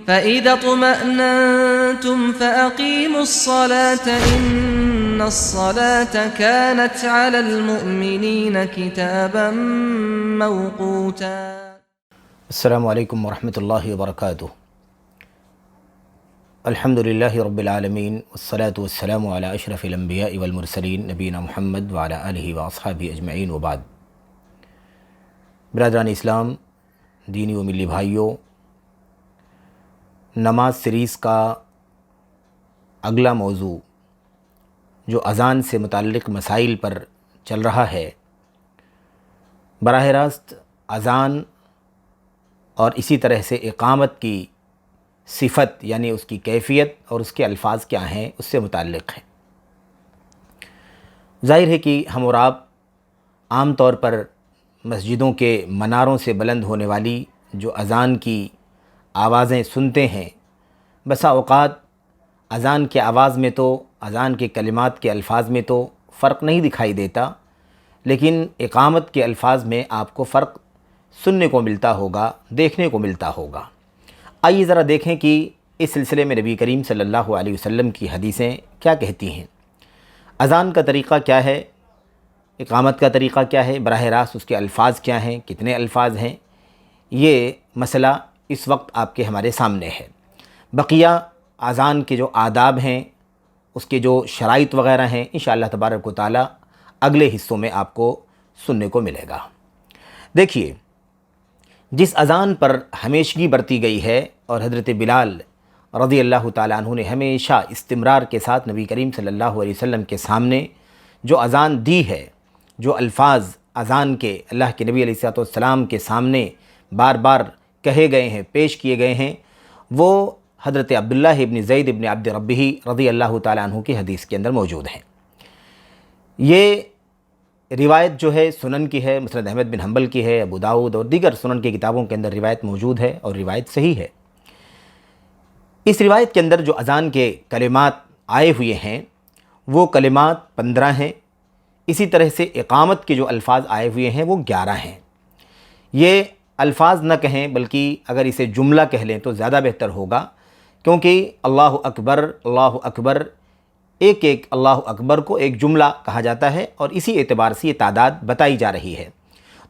فَإِذَا اطْمَأْنَنْتُمْ فَأَقِيمُوا الصَّلَاةَ إِنَّ الصَّلَاةَ كَانَتْ عَلَى الْمُؤْمِنِينَ كِتَابًا مَوْقُوتًا۔ السلام علیکم ورحمۃ اللہ وبرکاتہ۔ الحمد للہ رب العالمین والصلاة والسلام علی اشرف الانبیاء والمرسلین نبینا محمد وعلی آلہ واصحابہ اجمعین وبعد۔ برادران اسلام، دینی و ملی بھائیوں، نماز سیریز کا اگلا موضوع جو اذان سے متعلق مسائل پر چل رہا ہے، براہ راست اذان اور اسی طرح سے اقامت کی صفت یعنی اس کی کیفیت اور اس کے الفاظ کیا ہیں اس سے متعلق ہے۔ ظاہر ہے کہ ہم اور آپ عام طور پر مسجدوں کے مناروں سے بلند ہونے والی جو اذان کی آوازیں سنتے ہیں، بسا اوقات اذان کے آواز میں تو، اذان کے کلمات کے الفاظ میں تو فرق نہیں دکھائی دیتا، لیکن اقامت کے الفاظ میں آپ کو فرق سننے کو ملتا ہوگا، دیکھنے کو ملتا ہوگا۔ آئیے ذرا دیکھیں کہ اس سلسلے میں نبی کریم صلی اللہ علیہ وسلم کی حدیثیں کیا کہتی ہیں۔ اذان کا طریقہ کیا ہے، اقامت کا طریقہ کیا ہے، براہ راست اس کے الفاظ کیا ہیں، کتنے الفاظ ہیں، یہ مسئلہ اس وقت آپ کے ہمارے سامنے ہے۔ بقیہ اذان کے جو آداب ہیں، اس کے جو شرائط وغیرہ ہیں، انشاءاللہ تبارک و تعالی اگلے حصوں میں آپ کو سننے کو ملے گا۔ دیکھیے، جس اذان پر ہمیشگی برتی گئی ہے اور حضرت بلال رضی اللہ تعالیٰ عنہ نے ہمیشہ استمرار کے ساتھ نبی کریم صلی اللہ علیہ وسلم کے سامنے جو اذان دی ہے، جو الفاظ اذان کے اللہ کے نبی علیہ السلام کے سامنے بار بار کہے گئے ہیں، پیش کیے گئے ہیں، وہ حضرت عبداللہ ابن زید ابن عبد ربہ رضی اللہ تعالیٰ عنہ کی حدیث کے اندر موجود ہیں۔ یہ روایت جو ہے سنن کی ہے، مسند احمد بن حنبل کی ہے، ابو داؤد اور دیگر سنن کی کتابوں کے اندر روایت موجود ہے اور روایت صحیح ہے۔ اس روایت کے اندر جو اذان کے کلمات آئے ہوئے ہیں وہ کلمات 15 ہیں، اسی طرح سے اقامت کے جو الفاظ آئے ہوئے ہیں وہ 11 ہیں۔ یہ الفاظ نہ کہیں بلکہ اگر اسے جملہ کہہ لیں تو زیادہ بہتر ہوگا، کیونکہ اللہ اکبر ایک ایک اللہ اکبر کو ایک جملہ کہا جاتا ہے اور اسی اعتبار سے یہ تعداد بتائی جا رہی ہے۔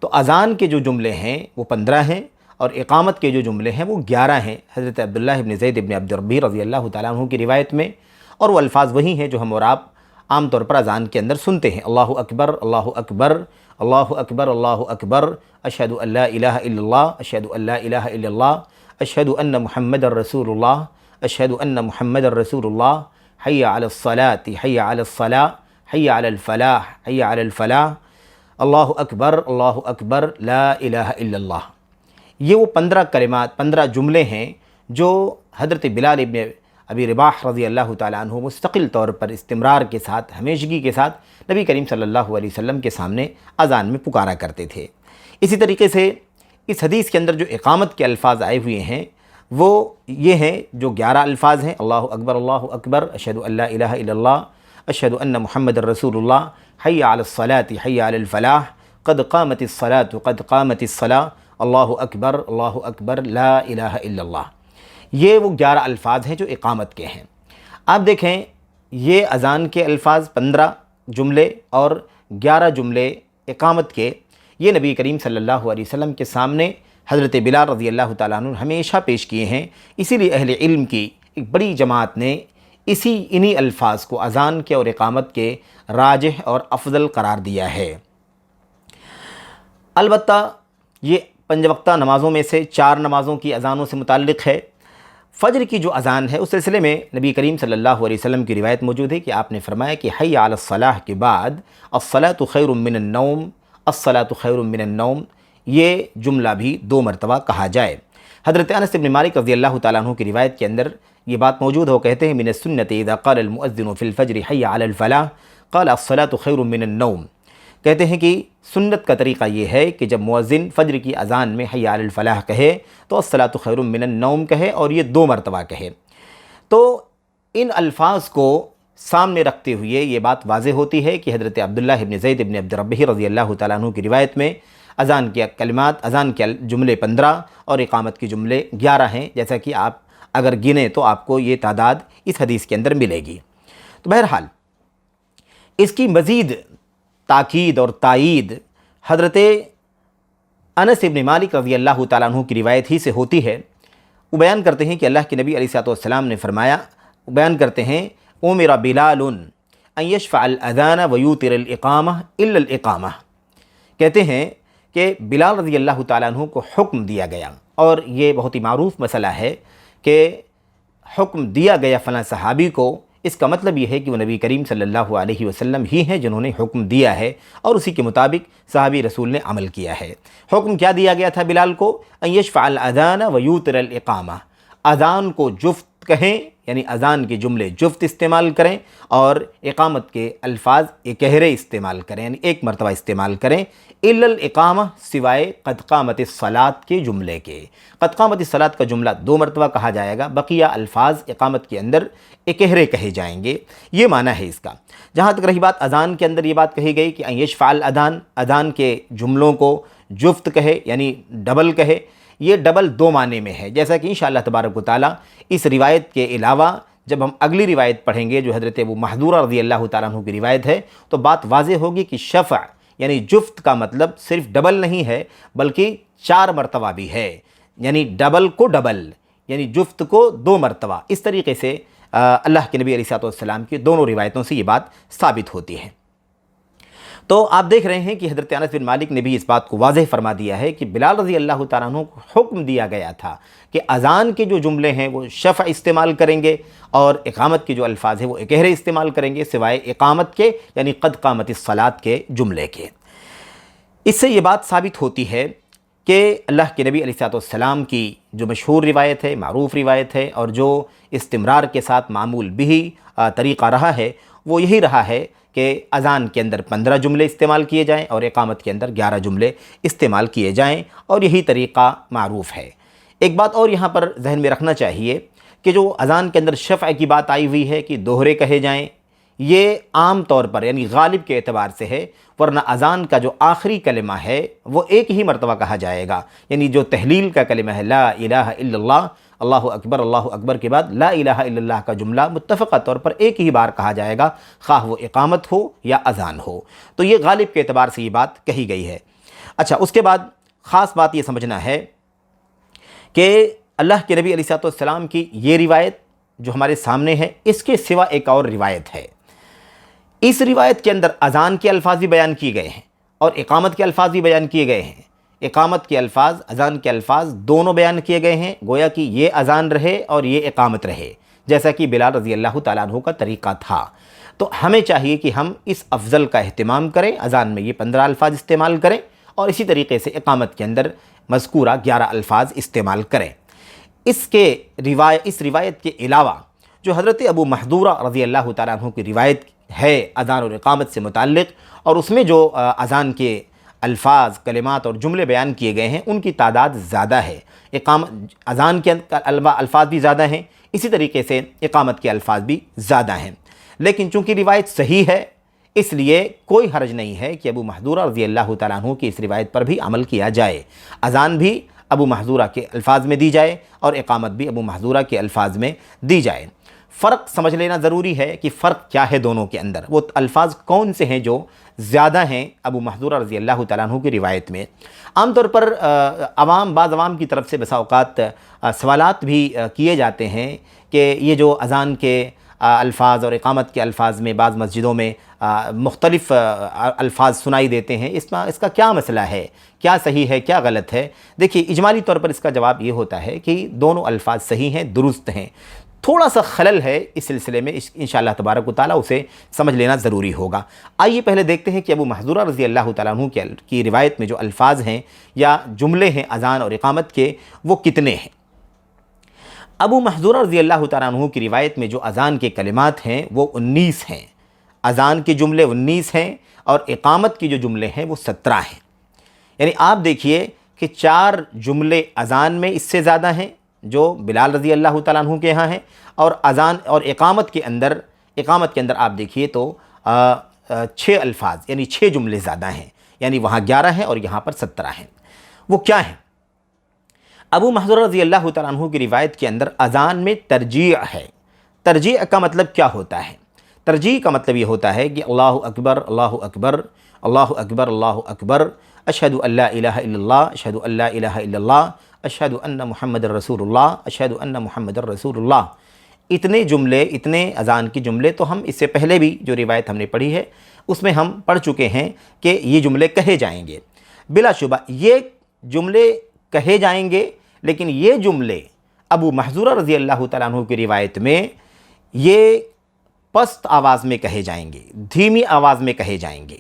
تو اذان کے جو جملے ہیں وہ 15 ہیں اور اقامت کے جو جملے ہیں وہ 11 ہیں حضرت عبداللہ ابن زید ابن عبد ربہ رضی اللہ تعالیٰ عنہ کی روایت میں، اور وہ الفاظ وہی ہیں جو ہم اور آپ عام طور پر اذان کے اندر سنتے ہیں۔ اللہ اکبر، اللہ اکبر، اللہ اکبر، اللہ اکبر، اشہد ان لا الہ الا اللہ، اشہد ان لا الہ الا اللہ، اشہد ان محمد الرسول اللہ، اشہد ان محمد الرسول اللہ، حی علی الصلاۃ، حی علی الصلاۃ، حی علی الفلاح، حی علی الفلاح، اللہ اکبر، لا الہ الا اللہ۔ یہ وہ 15 کلمات، 15 جملے ہیں جو حضرت بلال ابن ابی رباح رضی اللہ تعالیٰ عنہ مستقل طور پر استمرار کے ساتھ، ہمیشگی کے ساتھ نبی کریم صلی اللہ علیہ وسلم کے سامنے اذان میں پکارا کرتے تھے۔ اسی طریقے سے اس حدیث کے اندر جو اقامت کے الفاظ آئے ہوئے ہیں وہ یہ ہیں جو 11 الفاظ ہیں، اللہ اکبر، اشہد ان لا الہ الا اللہ، اشہد ان محمد الرسول اللہ، حی علی الصلاۃ، حی علی الفلاح، قد قامت الصلاۃ، قد قامت الصلاۃ، اللہ اکبر، لا الہ الا اللہ۔ یہ وہ 11 الفاظ ہیں جو اقامت کے ہیں۔ آپ دیکھیں، یہ اذان کے الفاظ 15 جملے اور 11 جملے اقامت کے، یہ نبی کریم صلی اللہ علیہ وسلم کے سامنے حضرت بلال رضی اللہ تعالیٰ عنہ ہمیشہ پیش کیے ہیں۔ اسی لیے اہل علم کی ایک بڑی جماعت نے انہی الفاظ کو اذان کے اور اقامت کے راجح اور افضل قرار دیا ہے۔ البتہ یہ 5 وقتہ نمازوں میں سے 4 نمازوں کی اذانوں سے متعلق ہے۔ فجر کی جو اذان ہے اس سلسلے میں نبی کریم صلی اللہ علیہ وسلم کی روایت موجود ہے کہ آپ نے فرمایا کہ حی علی الصلاح کے بعد الصلاۃ خیر من النوم، الصلاۃ خیر من النوم، یہ جملہ بھی 2 مرتبہ کہا جائے۔ حضرت انس بن مالک رضی اللہ تعالیٰ عنہ کی روایت کے اندر یہ بات موجود ہے، وہ کہتے ہیں من السنۃ اذا قال المؤذن فی الفجر حی علی الفلاح قال الصلاۃ خیر من النوم۔ کہتے ہیں کہ سنت کا طریقہ یہ ہے کہ جب مؤذن فجر کی اذان میں حی علی الفلاح کہے تو الصلاۃ خیر من النوم کہے اور یہ 2 مرتبہ کہے۔ تو ان الفاظ کو سامنے رکھتے ہوئے یہ بات واضح ہوتی ہے کہ حضرت عبداللہ ابن زید ابن عبد ربہ رضی اللہ تعالیٰ عنہ کی روایت میں اذان کے کلمات، اذان کے جملے 15 اور اقامت کے جملے 11 ہیں، جیسا کہ آپ اگر گنے تو آپ کو یہ تعداد اس حدیث کے اندر ملے گی۔ تو بہرحال اس کی مزید تاکید اور تائید حضرت انس بن مالک رضی اللہ تعالیٰ عنہ کی روایت ہی سے ہوتی ہے۔ وہ بیان کرتے ہیں کہ اللہ کے نبی علیہ الصلوۃ والسلام نے فرمایا، بیان کرتے ہیں امر بلال ان یشفع الاذان ویوتر الاقامہ الا الاقامہ، کہتے ہیں کہ بلال رضی اللہ تعالیٰ عنہ کو حکم دیا گیا، اور یہ بہت ہی معروف مسئلہ ہے کہ حکم دیا گیا فلاں صحابی کو، اس کا مطلب یہ ہے کہ وہ نبی کریم صلی اللہ علیہ وسلم ہی ہیں جنہوں نے حکم دیا ہے، اور اسی کے مطابق صحابی رسول نے عمل کیا ہے۔ حکم کیا دیا گیا تھا بلال کو؟ ان یشفع الاذان ویوتر الاقامہ، اذان کو جفت کہیں، یعنی اذان کے جملے جفت استعمال کریں، اور اقامت کے الفاظ اکہرے استعمال کریں، یعنی ایک مرتبہ استعمال کریں، الا الاقامہ، سوائے قد قامت الصلاۃ کے جملے کے۔ قد قامت الصلاۃ کا جملہ 2 مرتبہ کہا جائے گا، بقیہ الفاظ اقامت کے اندر اکہرے کہے جائیں گے، یہ معنی ہے اس کا۔ جہاں تک رہی بات اذان کے اندر، یہ بات کہی گئی کہ ان یشفع الاذان، اذان کے جملوں کو جفت کہے، یعنی ڈبل کہے۔ یہ ڈبل 2 معنی میں ہے، جیسا کہ انشاءاللہ تبارک و تعالیٰ اس روایت کے علاوہ جب ہم اگلی روایت پڑھیں گے جو حضرت ابو محذورہ رضی اللہ تعالیٰ عنہ کی روایت ہے، تو بات واضح ہوگی کہ شفع یعنی جفت کا مطلب صرف ڈبل نہیں ہے بلکہ 4 مرتبہ بھی ہے، یعنی ڈبل کو ڈبل، یعنی جفت کو 2 مرتبہ۔ اس طریقے سے اللہ کے نبی علیہ الصلوۃ والسلام کی دونوں روایتوں سے یہ بات ثابت ہوتی ہے۔ تو آپ دیکھ رہے ہیں کہ حضرت انس بن مالک نے بھی اس بات کو واضح فرما دیا ہے کہ بلال رضی اللہ تعالیٰ عنہ کو حکم دیا گیا تھا کہ اذان کے جو جملے ہیں وہ شفع استعمال کریں گے، اور اقامت کے جو الفاظ ہیں وہ اکہرے استعمال کریں گے، سوائے اقامت کے یعنی قد قامت الصلاۃ کے جملے کے۔ اس سے یہ بات ثابت ہوتی ہے کہ اللہ کے نبی علیہ الصلوۃ والسلام کی جو مشہور روایت ہے، معروف روایت ہے، اور جو استمرار کے ساتھ معمول بھی طریقہ رہا ہے، وہ یہی رہا ہے کہ اذان کے اندر 15 جملے استعمال کیے جائیں اور اقامت کے اندر 11 جملے استعمال کیے جائیں، اور یہی طریقہ معروف ہے۔ ایک بات اور یہاں پر ذہن میں رکھنا چاہیے کہ جو اذان کے اندر شفع کی بات آئی ہوئی ہے کہ دوہرے کہے جائیں، یہ عام طور پر یعنی غالب کے اعتبار سے ہے، ورنہ اذان کا جو آخری کلمہ ہے وہ ایک ہی مرتبہ کہا جائے گا، یعنی جو تحلیل کا کلمہ ہے لا الہ الا اللہ، اللہ اکبر کے بعد لا الہ الا اللہ کا جملہ متفقہ طور پر ایک ہی بار کہا جائے گا، خواہ وہ اقامت ہو یا اذان ہو۔ تو یہ غالب کے اعتبار سے یہ بات کہی گئی ہے۔ اچھا، اس کے بعد خاص بات یہ سمجھنا ہے کہ اللہ کے نبی علیہ الصلوۃ والسلام کی یہ روایت جو ہمارے سامنے ہے، اس کے سوا ایک اور روایت ہے۔ اس روایت کے اندر اذان کے الفاظ بھی بیان کیے گئے ہیں اور اقامت کے الفاظ بھی بیان کیے گئے ہیں۔ اقامت کے الفاظ، اذان کے الفاظ دونوں بیان کیے گئے ہیں، گویا کہ یہ اذان رہے اور یہ اقامت رہے، جیسا کہ بلال رضی اللہ تعالیٰ عنہ کا طریقہ تھا۔ تو ہمیں چاہیے کہ ہم اس افضل کا اہتمام کریں، اذان میں یہ 15 الفاظ استعمال کریں، اور اسی طریقے سے اقامت کے اندر مذکورہ 11 الفاظ استعمال کریں۔ اس روایت کے علاوہ جو حضرت ابو محذورہ رضی اللہ تعالیٰ عنہ کی روایت ہے اذان اور اقامت سے متعلق، اور اس میں جو اذان کے الفاظ، کلمات اور جملے بیان کیے گئے ہیں، ان کی تعداد زیادہ ہے۔ اذان کے الفاظ بھی زیادہ ہیں، اسی طریقے سے اقامت کے الفاظ بھی زیادہ ہیں، لیکن چونکہ روایت صحیح ہے اس لیے کوئی حرج نہیں ہے کہ ابو محذورہ رضی اللہ تعالیٰ عنہ کی اس روایت پر بھی عمل کیا جائے، اذان بھی ابو محذورہ کے الفاظ میں دی جائے اور اقامت بھی ابو محذورہ کے الفاظ میں دی جائے۔ فرق سمجھ لینا ضروری ہے کہ فرق کیا ہے دونوں کے اندر، وہ الفاظ کون سے ہیں جو زیادہ ہیں ابو محذورہ رضی اللہ تعالیٰ عنہ کی روایت میں۔ عام طور پر بعض عوام کی طرف سے بسا اوقات سوالات بھی کیے جاتے ہیں کہ یہ جو اذان کے الفاظ اور اقامت کے الفاظ میں بعض مسجدوں میں مختلف الفاظ سنائی دیتے ہیں، اس کا کیا مسئلہ ہے، کیا صحیح ہے، کیا غلط ہے؟ دیکھیے، اجمالی طور پر اس کا جواب یہ ہوتا ہے کہ دونوں الفاظ صحیح ہیں، درست ہیں، تھوڑا سا خلل ہے اس سلسلے میں، انشاءاللہ تبارک و تعالیٰ اسے سمجھ لینا ضروری ہوگا۔ آئیے پہلے دیکھتے ہیں کہ ابو محذورہ رضی اللہ تعالیٰ عنہ کی روایت میں جو الفاظ ہیں یا جملے ہیں اذان اور اقامت کے، وہ کتنے ہیں۔ ابو محذورہ رضی اللہ تعالیٰ عنہ کی روایت میں جو اذان کے کلمات ہیں وہ 19 ہیں، اذان کے جملے 19 ہیں، اور اقامت کی جو جملے ہیں وہ 17 ہیں۔ یعنی آپ دیکھیے کہ 4 جملے اذان میں اس سے زیادہ ہیں جو بلال رضی اللہ تعالیٰ عنہ کے ہاں ہیں، اور اذان اور اقامت کے اندر آپ دیکھیے تو 6 الفاظ یعنی 6 جملے زیادہ ہیں، یعنی وہاں 11 ہیں اور یہاں پر 17 ہیں۔ وہ کیا ہیں؟ ابو محذورہ رضی اللہ تعالیٰ عنہ کی روایت کے اندر اذان میں ترجیع ہے۔ ترجیع کا مطلب کیا ہوتا ہے؟ ترجیع کا مطلب یہ ہوتا ہے کہ اللہ اکبر اللہ اکبر اللہ اکبر اللہ اکبر، اشہد ان لا الہ الا اللہ، اشہد ان لا الہ الا اللہ، اشہد ان محمد الرسول اللہ، اشہد ان محمد الرسول اللہ۔ اتنے جملے، اتنے اذان کے جملے تو ہم اس سے پہلے بھی جو روایت ہم نے پڑھی ہے اس میں ہم پڑھ چکے ہیں کہ یہ جملے کہے جائیں گے۔ بلا شبہ یہ جملے کہے جائیں گے، لیکن یہ جملے ابو محذورہ رضی اللہ تعالیٰ عنہ کی روایت میں یہ پست آواز میں کہے جائیں گے، دھیمی آواز میں کہے جائیں گے۔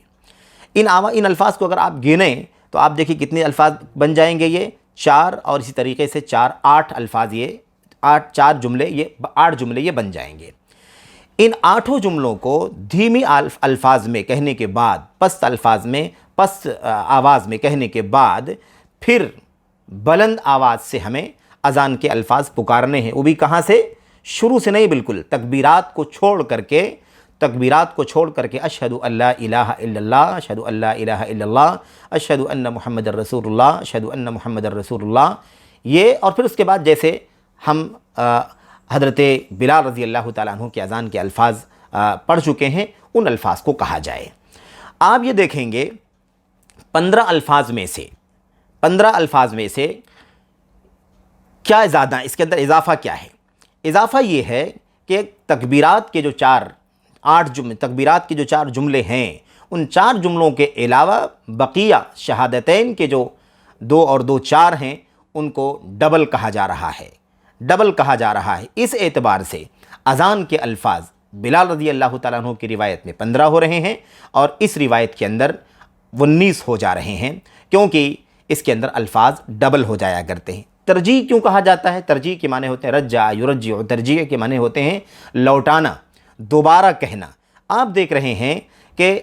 ان الفاظ کو اگر آپ گنیں تو آپ دیکھیں کتنے الفاظ بن جائیں گے، یہ 4، اور اسی طریقے سے 4 8 الفاظ، یہ 8 جملے، یہ 8 جملے یہ بن جائیں گے۔ ان 8 جملوں کو دھیمی الفاظ میں کہنے کے بعد، پست الفاظ میں، پست آواز میں کہنے کے بعد پھر بلند آواز سے ہمیں اذان کے الفاظ پکارنے ہیں۔ وہ بھی کہاں سے؟ شروع سے نہیں، بالکل تکبیرات کو چھوڑ کر کے اشہد ان لا الہ الا اللہ، اشہد ان لا الہ الا اللہ، اشہد ان محمد الرسول اللہ، اشہد ان محمد الرسول اللہ، یہ، اور پھر اس کے بعد جیسے ہم حضرت بلال رضی اللہ تعالیٰ عنہ کے اذان کے الفاظ پڑھ چکے ہیں، ان الفاظ کو کہا جائے۔ آپ یہ دیکھیں گے 15 الفاظ میں سے کیا زیادہ، اس کے اندر اضافہ کیا ہے؟ اضافہ یہ ہے کہ تکبیرات کے جو 4 جملے ہیں، ان 4 جملوں کے علاوہ بقیہ شہادتین کے جو 2 اور 2 4 ہیں، ان کو ڈبل کہا جا رہا ہے۔ اس اعتبار سے اذان کے الفاظ بلال رضی اللہ تعالیٰ عنہ کی روایت میں 15 ہو رہے ہیں، اور اس روایت کے اندر 19 ہو جا رہے ہیں، کیونکہ اس کے اندر الفاظ ڈبل ہو جایا کرتے ہیں۔ ترجیح کیوں کہا جاتا ہے؟ ترجیح کے معنی ہوتے ہیں رجع یرجع، ترجیح کے معنی ہوتے ہیں لوٹانا، دوبارہ کہنا۔ آپ دیکھ رہے ہیں کہ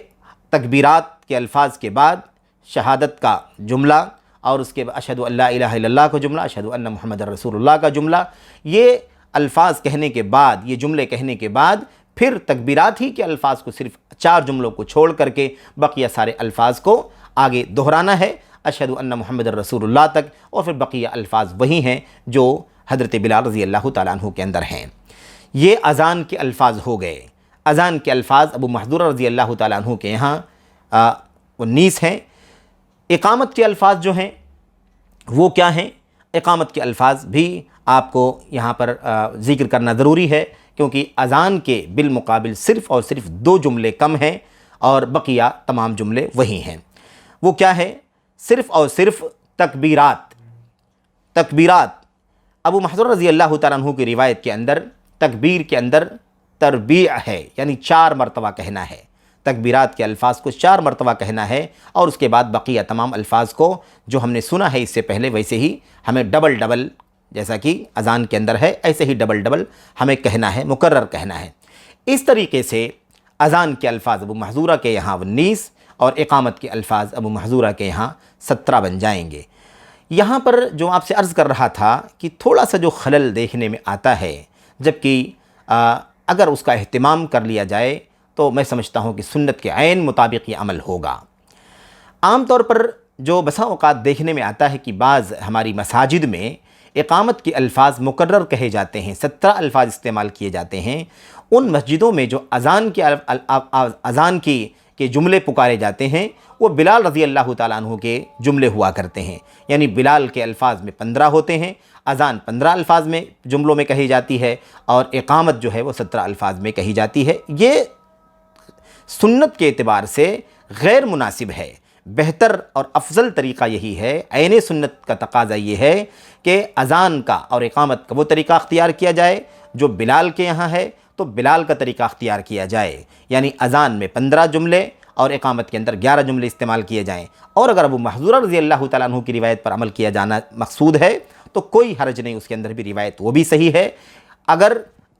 تکبیرات کے الفاظ کے بعد شہادت کا جملہ، اور اس کے بعد اشہد ان لا الہ الا اللہ کا جملہ، اشہد ان محمد الرسول اللہ کا جملہ، یہ الفاظ کہنے کے بعد، یہ جملے کہنے کے بعد پھر تکبیرات ہی کے الفاظ کو، صرف 4 جملوں کو چھوڑ کر کے بقیہ سارے الفاظ کو آگے دہرانا ہے، اشہد ان محمد الرسول اللہ تک، اور پھر بقیہ الفاظ وہی ہیں جو حضرت بلال رضی اللہ تعالیٰ عنہ کے اندر ہیں۔ یہ اذان کے الفاظ ہو گئے۔ اذان کے الفاظ ابو محذورہ رضی اللہ تعالیٰ عنہ کے یہاں 19 ہیں۔ اقامت کے الفاظ جو ہیں وہ کیا ہیں؟ اقامت کے الفاظ بھی آپ کو یہاں پر ذکر کرنا ضروری ہے، کیونکہ اذان کے بالمقابل صرف اور صرف 2 جملے کم ہیں، اور بقیہ تمام جملے وہی ہیں۔ وہ کیا ہے؟ صرف اور صرف تکبیرات۔ ابو محذورہ رضی اللہ تعالیٰ عنہ کی روایت کے اندر تکبیر کے اندر تربیع ہے، یعنی 4 مرتبہ کہنا ہے۔ تکبیرات کے الفاظ کو 4 مرتبہ کہنا ہے، اور اس کے بعد بقیہ تمام الفاظ کو جو ہم نے سنا ہے اس سے پہلے، ویسے ہی ہمیں ڈبل جیسا کہ اذان کے اندر ہے، ایسے ہی ڈبل ہمیں کہنا ہے، مکرر کہنا ہے۔ اس طریقے سے اذان کے الفاظ ابو محذورہ کے یہاں 19 اور اقامت کے الفاظ ابو محذورہ کے یہاں 17 بن جائیں گے۔ یہاں پر جو آپ سے عرض کر رہا تھا کہ تھوڑا سا جو خلل دیکھنے میں آتا ہے، جبکہ اگر اس کا اہتمام کر لیا جائے تو میں سمجھتا ہوں کہ سنت کے عین مطابق یہ عمل ہوگا۔ عام طور پر جو بسا اوقات دیکھنے میں آتا ہے کہ بعض ہماری مساجد میں اقامت کے الفاظ مکرر کہے جاتے ہیں، 17 الفاظ استعمال کیے جاتے ہیں۔ ان مسجدوں میں جو اذان کے جملے پکارے جاتے ہیں وہ بلال رضی اللہ تعالیٰ عنہ کے جملے ہوا کرتے ہیں، یعنی بلال کے الفاظ میں 15 ہوتے ہیں، اذان 15 الفاظ میں جملوں میں کہی جاتی ہے، اور اقامت جو ہے وہ 17 الفاظ میں کہی جاتی ہے۔ یہ سنت کے اعتبار سے غیر مناسب ہے۔ بہتر اور افضل طریقہ یہی ہے، عین سنت کا تقاضا یہ ہے کہ اذان کا اور اقامت کا وہ طریقہ اختیار کیا جائے جو بلال کے یہاں ہے، تو بلال کا طریقہ اختیار کیا جائے، یعنی اذان میں 15 جملے اور اقامت کے اندر 11 جملے استعمال کیے جائیں۔ اور اگر ابو محذورہ رضی اللہ تعالیٰ عنہ کی روایت پر عمل کیا جانا مقصود ہے تو کوئی حرج نہیں، اس کے اندر بھی روایت وہ بھی صحیح ہے۔ اگر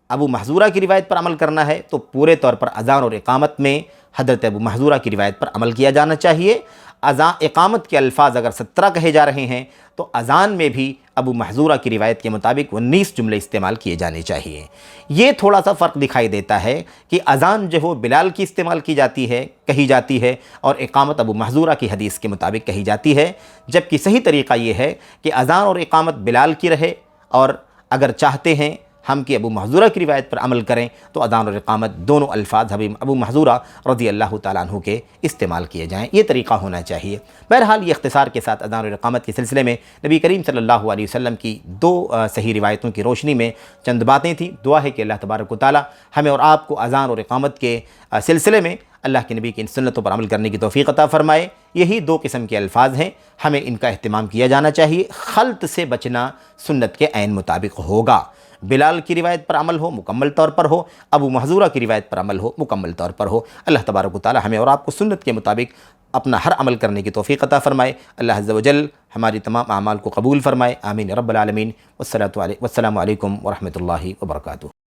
ابو محذورہ کی روایت پر عمل کرنا ہے تو پورے طور پر اذان اور اقامت میں حضرت ابو محذورہ کی روایت پر عمل کیا جانا چاہیے۔ اقامت کے الفاظ اگر 17 کہے جا رہے ہیں تو اذان میں بھی ابو محذورہ کی روایت کے مطابق 19 جملے استعمال کیے جانے چاہیے۔ یہ تھوڑا سا فرق دکھائی دیتا ہے کہ اذان جو بلال کی استعمال کی جاتی ہے، کہی جاتی ہے، اور اقامت ابو محذورہ کی حدیث کے مطابق کہی جاتی ہے، جبکہ صحیح طریقہ یہ ہے کہ اذان اور اقامت بلال کی رہے، اور اگر چاہتے ہیں ہم کہ ابو محذورہ کی روایت پر عمل کریں تو اذان اور اقامت دونوں الفاظ ابو محذورہ رضی اللہ تعالیٰ عنہ کے استعمال کیے جائیں۔ یہ طریقہ ہونا چاہیے۔ بہرحال یہ اختصار کے ساتھ اذان اور اقامت کے سلسلے میں نبی کریم صلی اللہ علیہ وسلم کی 2 صحیح روایتوں کی روشنی میں چند باتیں تھیں۔ دعا ہے کہ اللہ تبارک و تعالیٰ ہمیں اور آپ کو اذان اور اقامت کے سلسلے میں اللہ کے نبی کی ان سنتوں پر عمل کرنے کی توفیق عطا فرمائے۔ یہی 2 قسم کے الفاظ ہیں، ہمیں ان کا اہتمام کیا جانا چاہیے۔ خلط سے بچنا سنت کے عین مطابق ہوگا۔ بلال کی روایت پر عمل ہو مکمل طور پر ہو، ابو محذورہ کی روایت پر عمل ہو مکمل طور پر ہو۔ اللہ تبارک و تعالی ہمیں اور آپ کو سنت کے مطابق اپنا ہر عمل کرنے کی توفیق عطا فرمائے۔ اللہ عز و جل ہماری تمام اعمال کو قبول فرمائے، آمین رب العالمین۔ والسلام علیکم ورحمۃ اللہ وبرکاتہ۔